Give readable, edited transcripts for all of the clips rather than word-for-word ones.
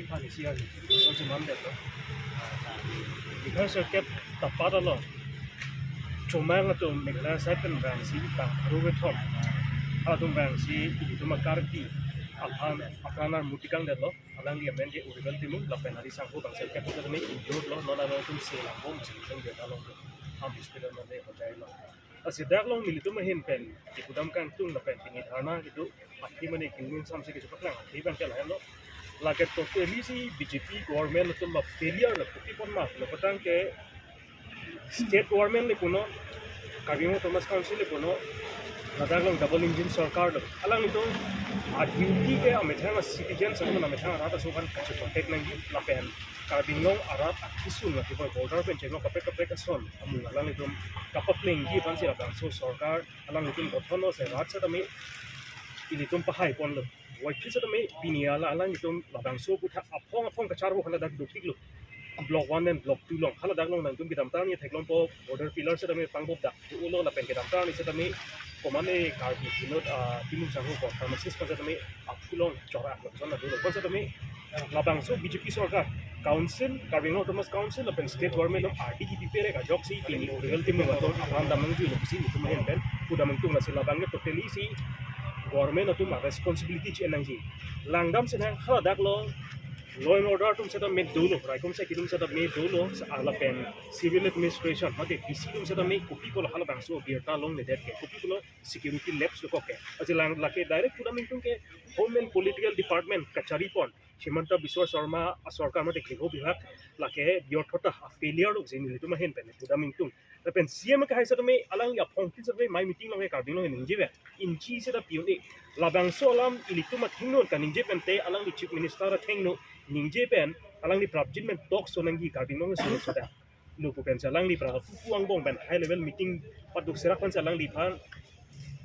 Pani siya so si Mande to. Because ket tapat alo. Cuma ngatum megala second bang si bang haruwe thom. Atum bang si itu makarti apana mutikang delo alang dia mende urigal timu lapen hari sangko bang ket to me injur lo nona lo tum sela bom si teng dia talong to. Am hospital na le hotai lo. Asidak long militum mahin pen ikudam kan tung lapen tingit hana itu pasti mane kingin samse ke cepat lang. Di bang kel lo laket to elisi BJP government to la failure la puti pon ma lo patang ke state government le kuno Kabingo Thomas Council le kuno nadaglang double engine sarkar lo alang ito a duty ke amethanga citizen sa na amethanga rata so kan kache protect nangi la pen Kabingo arat akisun la tiba border pen cheno kapek son amu alang ito kapak lengi pan sila bang so sarkar alang ito gothono se rat sa tami ilitum pahai pon lo wajib sa tami piniala alang ito labang so puta apong kacharo hala dag duktik lo block 1 dan block 2 long hala dag long nang tum bidam tani theklong po border pillar sa tami pangbob dak ulo la pen bidam tani sa tami komane karbi pinot timun sango ko pharmacist pa sa tami apulong chora lo sa na dulo pa sa tami labang so BJP sarkar council Kabingo Thomas Council la pen state government lo RDP pere ka jok si pini original tim mo to apam damang ju lo si itu mahen pen pudamang tung na sila bangge totally si government atum responsibility chen nang ji langdam senang hala dak lo law and order tum seta me dolo raikom se kidum seta me dolo sa ala pen civil administration mate bisi tum seta me kopi ko hala bang so bierta long le det ke kopi ko security labs lo ko ke ase lang lake direct pudaming tung ke home and political department kachari pon Himanta Biswa Sharma sarkar mate kho bihak lake biothota failure lo jini tum hen pen pudaming tung pen CM ka haisa me alang ya phongti sa my meeting lo ka ding lo ning jibe inchi se da piuni labang so alam ilituma thingno ka ning je pen te alang di chief minister thengno ning je pen alang di prabjinment talk so nangi ka ding lo se so da lu pu pen salang di pra puang bong pen high level meeting paduk serak pen salang di phan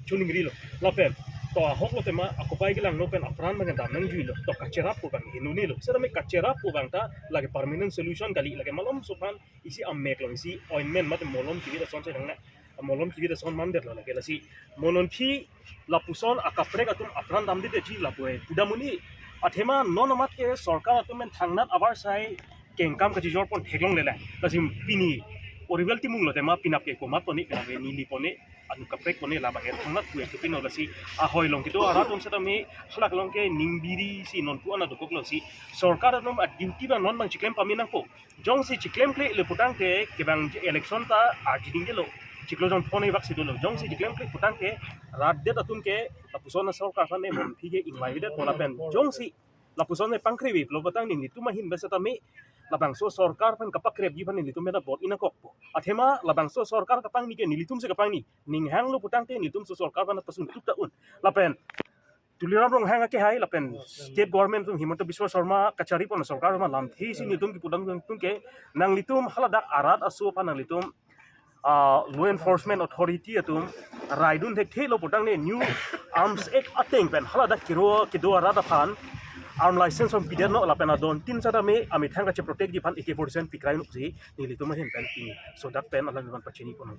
chuning ri lo la pen to hok lo tema akupai gilang no pen apran bang dam nang jui lo to kacherap pu bang hinuni lo sera me kacherap pu bang ta lage permanent solution kali lage malom sopan isi amek lo isi ointment mat molom ki da son se nang na molom ki da son mander lo lage la si monon phi la puson akaprek atum apran dam de ji la pu pudamuni athema non amat ke sarkar atum men thangnat abar sai kengkam ka ji jor pon theklong lela la sim pini original timung lo tema pinap ke ko mat poni ke nili poni anu kaprek poni la bang thangnat ku ke pino la si ahoy long kito aratum seta me halak long ke ningbiri si non tu ana dokok lo si sarkar atum a duty ba non bang chiklem paminang po jong si chiklem kle le putang ke bang election ta ajiding ke lo chiklo jong phone bak si dolo jong si chiklem kle putang ke rat det atum ke lapusona sarkar fan ne mon phige invited pola pen jong si lapusona pangkrewi lo batang ni tu mahin besata me labang so sarkar pan kapak krep giban ni litum mena bot ina kokpo athema labang so sarkar kapang ni ke nilitum se kapang ni ning hang lo putang te nilitum so sarkar pan pasun tuta un lapen tuliram rong hang ke hai lapen state government tum Himanta Biswa Sharma kachari pon sarkar ma lam thi si nitum ki pudang tum ke nang litum halada arat asu pan nang litum law enforcement authority atum raidun the lo putang ne new arms act ateng pen halada kido arada phan arm license from Peter no la pena don tin sada me ami thanga che protect di pan AK47 pikrai no ji ni litum hen pen tini so that pen ala ban pachini pon